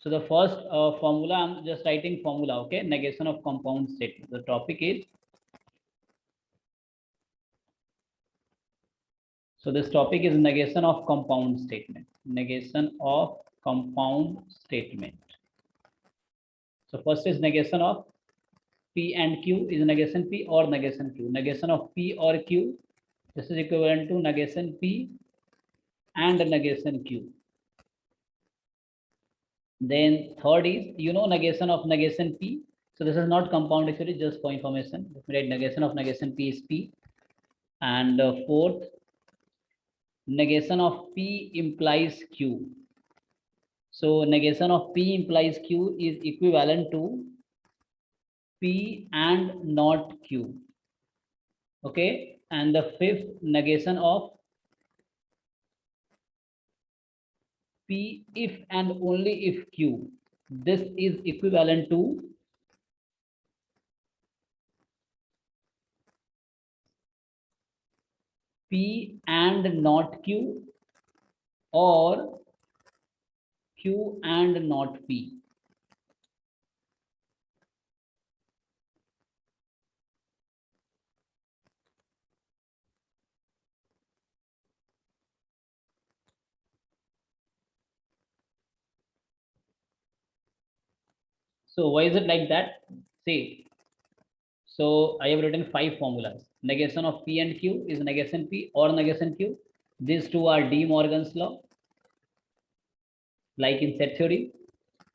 So the first formula, I'm just writing formula, okay? Negation of compound statement. The topic is, so this topic is negation of compound statement. Negation of compound statement. So first is negation of P and Q is negation P or negation Q. Negation of P or Q, this is equivalent to negation P and negation Q. Then third is, negation of negation P. So this is not compound actually, just for information. Let me write negation of negation P is P. And fourth, negation of P implies Q. So negation of P implies Q is equivalent to P and not Q. Okay. And the fifth, negation of P if and only if Q. This is equivalent to P and not Q or Q and not P. So why is it like that? See, so I have written 5 formulas. Negation of P and Q is negation P or negation Q. These two are De Morgan's law, like in set theory.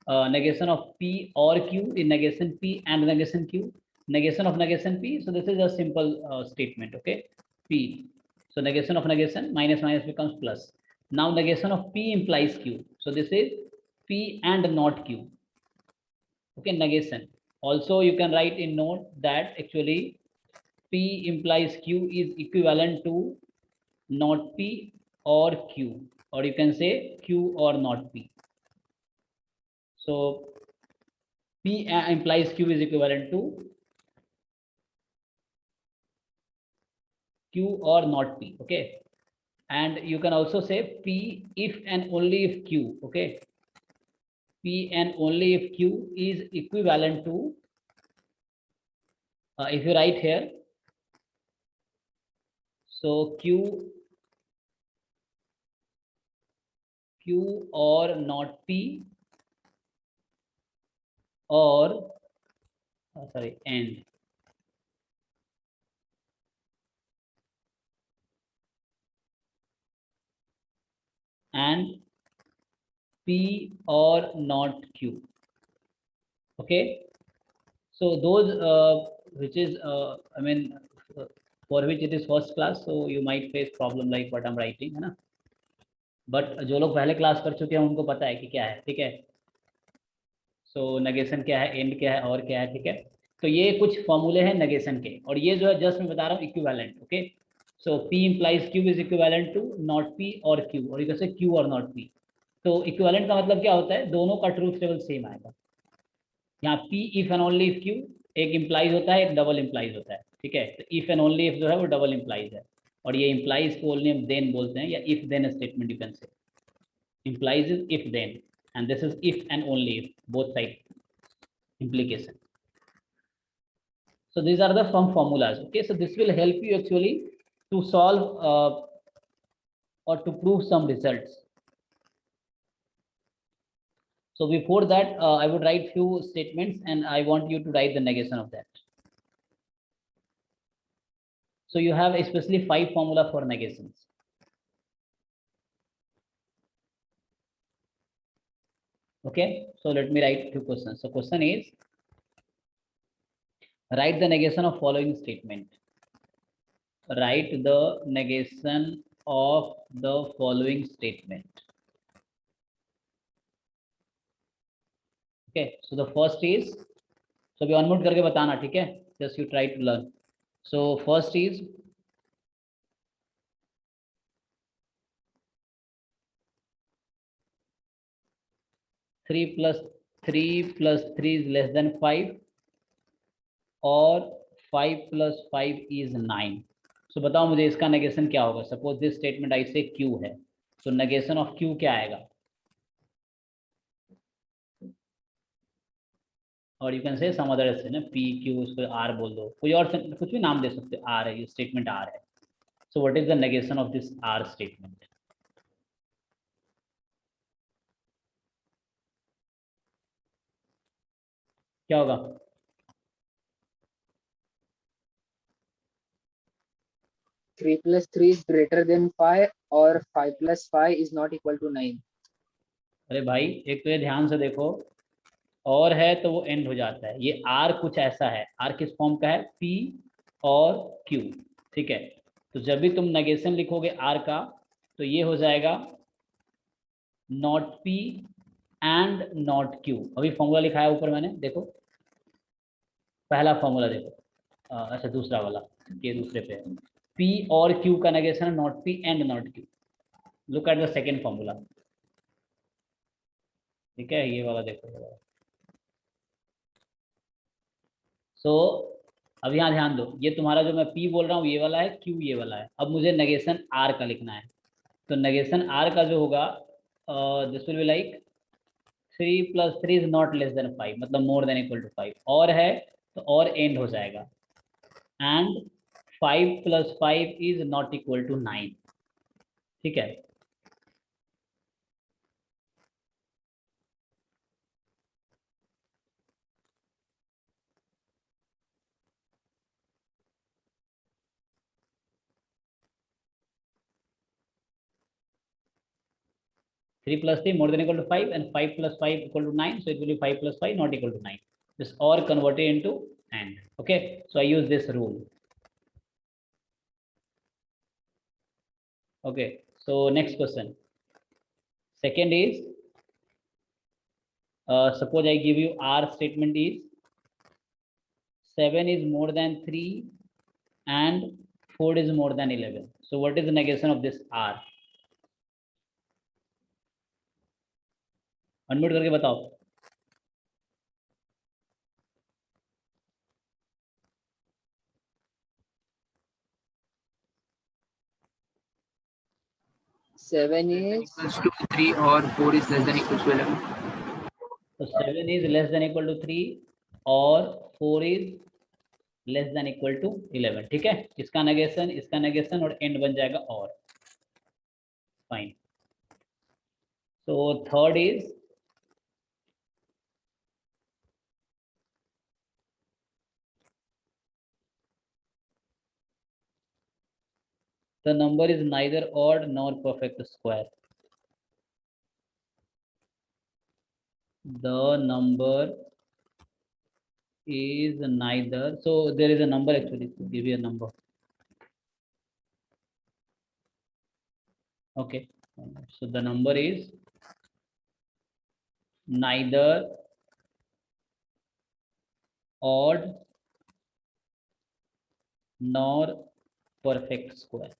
Negation of P or Q is negation P and negation Q. Negation of negation P. So this is a simple statement. Okay, P. So negation of negation, minus minus becomes plus. Now negation of P implies Q. So this is P and not Q. Okay, negation. Also you can write in note that actually P implies Q is equivalent to not P or Q, or you can say Q or not P. So P implies Q is equivalent to Q or not P. Okay, and you can also say P if and only if Q. Okay, P and only if Q is equivalent to, if you write here, so Q or not P or sorry, and P or not Q. Okay, so those which is I mean for which it is first class, so you might face problem like what I'm writing, है ना. But जो लोग पहले class कर चुके हैं उनको पता है कि क्या है. ठीक है, सो नेगेशन क्या है, एंड क्या है और क्या है. ठीक है, तो ये कुछ फॉर्मूले हैं नेगेशन के, और ये जो है जस्ट मैं बता रहा हूँ equivalent. Okay, so P implies Q is equivalent to not P और क्यू, और इधर से क्यू और नॉट पी. तो इक्विवेलेंट का मतलब क्या होता है, दोनों का ट्रूथ टेबल सेम आएगा. यहाँ P if and only if Q एक इम्प्लाइज होता है, एक डबल इम्प्लाइज होता है. ठीक है, तो इफ एंड ओनली इफ जो है वो डबल इम्प्लाइज है, और ये इम्प्लाइज को ओनली हम देन बोलते हैं, या if then statement you can say. Implies is if then, and this is if and only if, both side implication. So these are the some formulas. Okay, so this will help you actually to solve or to prove some results. So before that I would write few statements and I want you to write the negation of that. So you have especially 5 formula for negations. Okay, so let me write few questions. So question is, write the negation of following statement. Write the negation of the following statement. Okay, so the first is, so अभी unmute करके बताना. ठीक है, just you try to learn. So first is, three plus three is less than 5 और 5 + 5 is 9. सो बताओ मुझे इसका negation क्या होगा. सपोज दिस स्टेटमेंट आई से क्यू है, तो नेगेशन ऑफ क्यू क्या आएगा. और यू कैन से सम अदर से ना पी क्यू, उसको आर बोल दो, कोई और कुछ भी नाम दे सकते हो, आर है, ये स्टेटमेंट आर है। So what is the negation of this or statement? क्या होगा? 3 plus 3 is greater than 5 और 5 plus 5 is not equal to 9। अरे भाई एक तो ये ध्यान से देखो, और है तो वो एंड हो जाता है, ये आर कुछ ऐसा है, आर किस फॉर्म का है, पी और क्यू, ठीक है। तो जब भी तुम नेगेशन लिखोगे आर का, तो ये हो जाएगा not P and not Q. अभी फॉर्मूला लिखा है ऊपर मैंने, देखो पहला फॉर्मूला देखो, अच्छा दूसरा वाला, ये दूसरे पे है, पी और क्यू का negation not P and not Q. Look at the second formula, ठीक है, ये वाला देखो, ये वाला। सो अब यहाँ ध्यान दो, ये तुम्हारा जो मैं पी बोल रहा हूँ ये वाला है, क्यू ये वाला है। अब मुझे नेगेशन आर का लिखना है, तो नेगेशन आर का जो होगा, this will be like 3 + 3 is not less than 5, मतलब मोर देन इक्वल टू 5, और है तो और एंड हो जाएगा, and 5 + 5 is not equal to 9, ठीक है। 3 + 3 more than equal to 5, and 5 + 5 equal to 9, so it will be 5 + 5 not equal to 9. This or converted into AND. Okay, so I use this rule. Okay, so next question. Second is, suppose I give you R statement is 7 is more than 3 and 4 is more than 11. So what is the negation of this R? Unmute करके बताओ। 7 is equals to 3 or 4 is less than equals to 11. So 7 is less than equal to 3 और 4 is less than equal to 11, ठीक है। इसका negation और and बन जाएगा और, fine. So third is the number is neither odd nor perfect square. The number is neither, so there is a number, actually give you a number, okay. So the number is neither odd nor perfect square.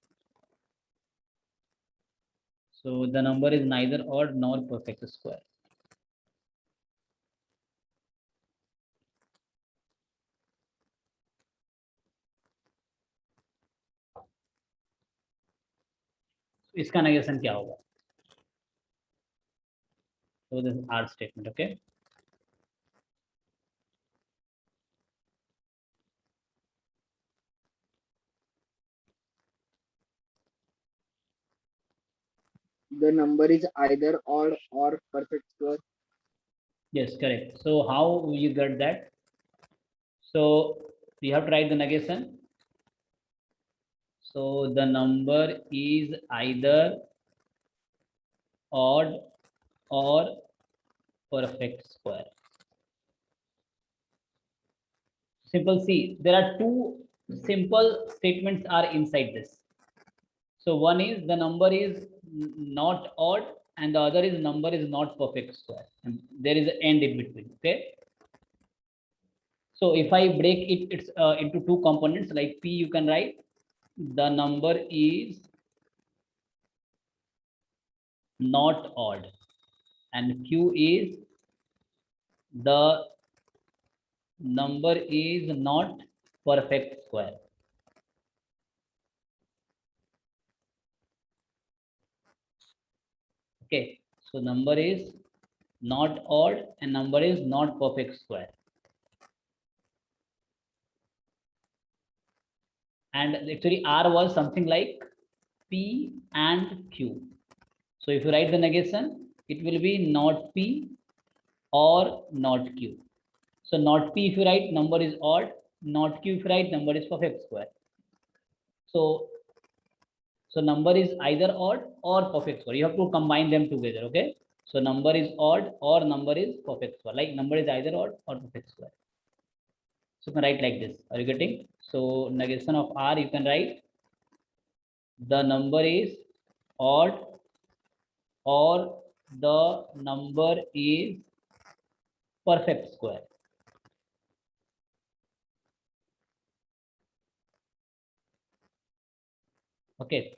So the number is neither odd nor perfect square. इसका negation क्या होगा? So this is R statement, okay. the number is either odd or perfect square. Yes, correct. So how will you get that? So you have to write the negation. So the number is either odd or perfect square. Simple. See, there are two simple statements are inside this. So one is the number is not odd, and the other is number is not perfect square, and there is an end in between. Okay. So if I break it, it's into two components. Like P, you can write the number is not odd, and Q is the number is not perfect square. Okay, so number is not odd and number is not perfect square. and actually R was something like P and Q. So if you write the negation, it will be not P or not Q. So not P if you write, number is odd, not Q if you write, number is perfect square. So number is either odd or perfect square. You have to combine them together, okay? So number is odd or number is perfect square. Like number is either odd or perfect square. So you can write like this. Are you getting? So negation of R, you can write the number is odd or the number is perfect square. Okay.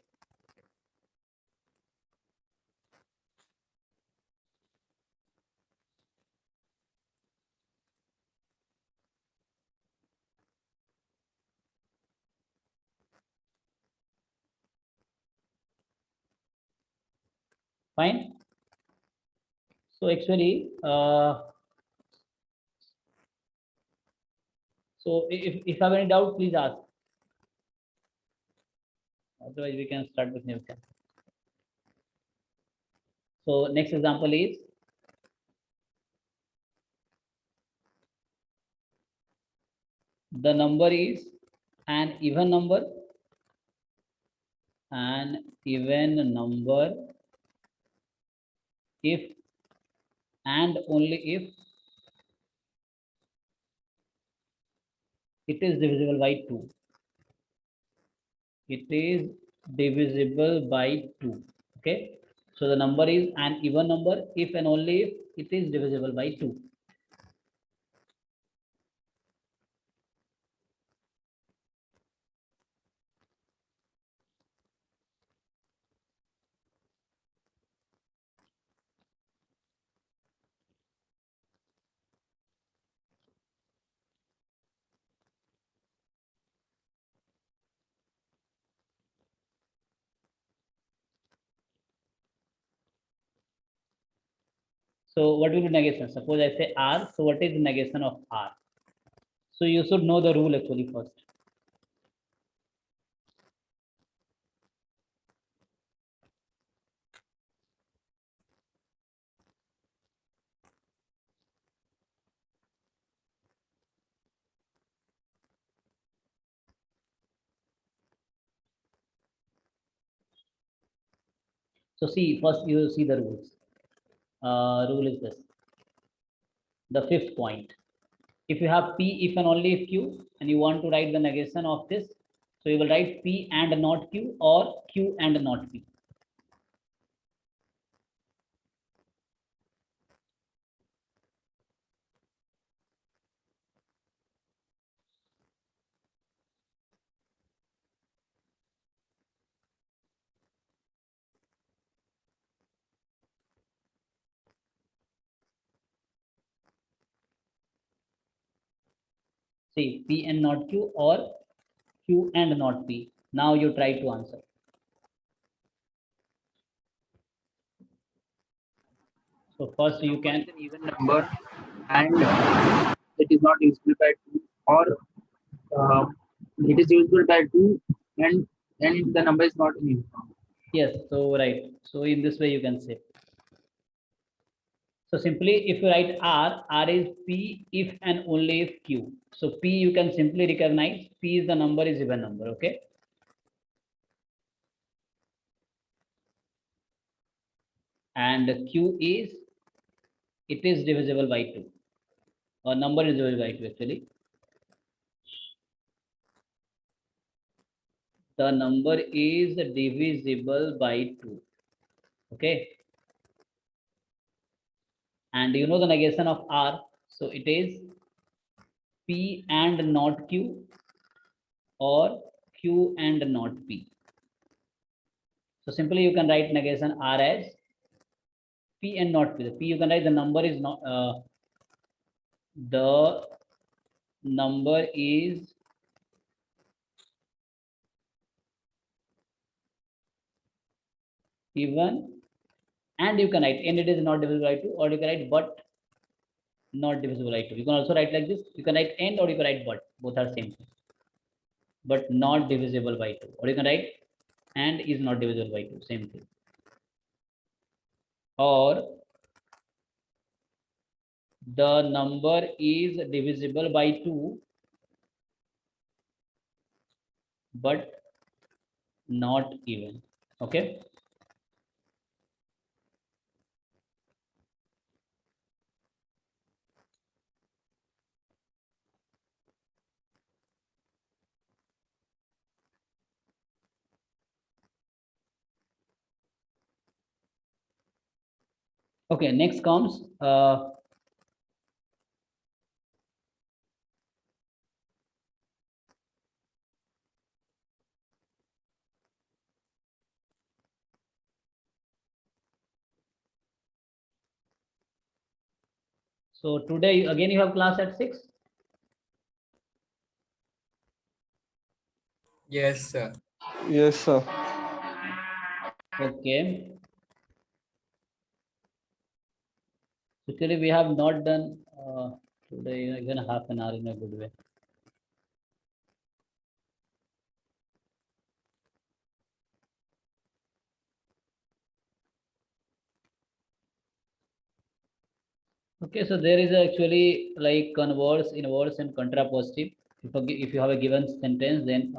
Fine. So actually, so if I have any doubt, please ask. Otherwise, we can start with Newton. So next example is the number is an even number, if and only if it is divisible by 2. It is divisible by 2. Okay. So the number is an even number if and only if it is divisible by 2. So what will be negation? Suppose I say R. So what is the negation of R? So you should know the rule actually first. So see, first you see the rules. Rule is this. The fifth point. If you have P if and only if Q, and you want to write the negation of this, so you will write P and not Q or Q and not P. See, P and not Q or Q and not P. Now you try to answer. So first you Number can, is an even number and it is not divisible by 2, or uh, it is divisible by 2 and the number is not an even number. yes, so right. So in this way you can say. So simply if you write R is P if and only if Q. So P you can simply recognize P is the number is even number, okay? And Q is, it is divisible by 2. Or number is divisible by 2 actually. The number is divisible by 2. Okay. And you know the negation of R. So it is P and not Q or Q and not P. So simply you can write negation R as P and not P. The P you can write the number is not the number is even, and you can write and it is not divisible by 2, or you can write but not divisible by 2. You can also write like this. You can write and or you can write but. Both are same thing. but not divisible by 2. Or you can write and is not divisible by 2, same thing. Or the number is divisible by 2 but not even. Okay. Okay, next comes so today again you have class at 6. Yes, sir. Yes, sir. Okay. Actually, we have not done today even half an hour in a good way. Okay, so there is actually like converse, inverse, and contrapositive. If you have a given sentence, then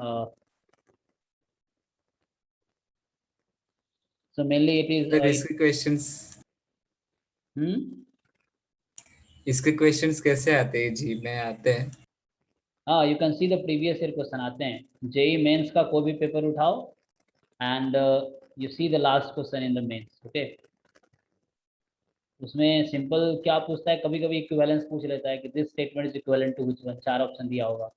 so mainly it is Sir, इसके questions इसके questions कैसे आते हैं जी में आते हैं? हाँ, you can see the previous year question आते हैं. JEE मेंस का कोई भी पेपर उठाओ and you see the last question in the mains. Okay. उसमें सिंपल क्या पूछता है, कभी कभी इक्विवेलेंस पूछ लेता है कि this statement is equivalent to which one. 4 option दिया होगा.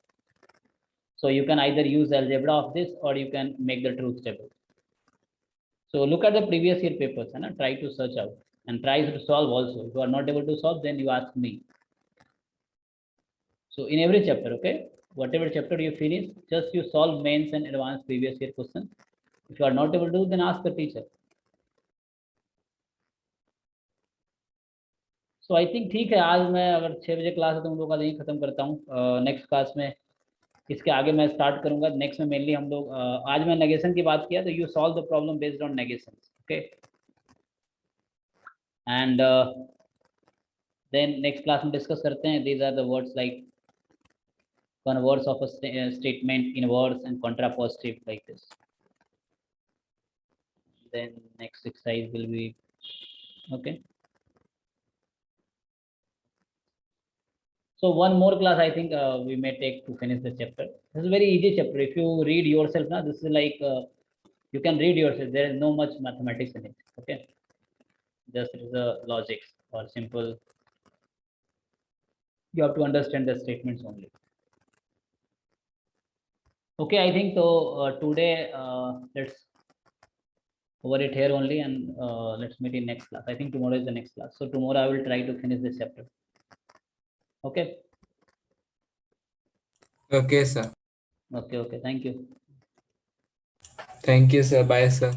So you can either use algebra of this or you can make the truth table. So look at the previous year papers and try to search out and try to solve also. If you are not able to solve, then you ask me. So in every chapter, okay, whatever chapter you finish, just you solve mains and advanced previous year question. If you are not able to, then ask the teacher. So I think ठीक है. आज मैं अगर 6 बजे class है तो हम लोग का यहीं खत्म करता हूँ. नेक्स्ट क्लास में इसके आगे मैं स्टार्ट करूंगा. नेक्स्ट में मेनली हम लोग आज मैं नेगेशन की बात किया तो you solve the problem based on negation. Okay. And then next class में डिस्कस करते हैं. These are the words like converse of a statement, inverse and contrapositive, like this. Then next exercise will be okay. So one more class I think we may take to finish the chapter. This is a very easy chapter. If you read yourself now, this is like you can read yourself. There is no much mathematics in it. Okay. Just it is a logics or simple. You have to understand the statements only. Okay, I think so. Today let's over it here only, and let's meet in next class. I think tomorrow is the next class. So tomorrow I will try to finish this chapter. Okay. Okay, sir. Okay. Thank you. Thank you, sir. Bye, sir.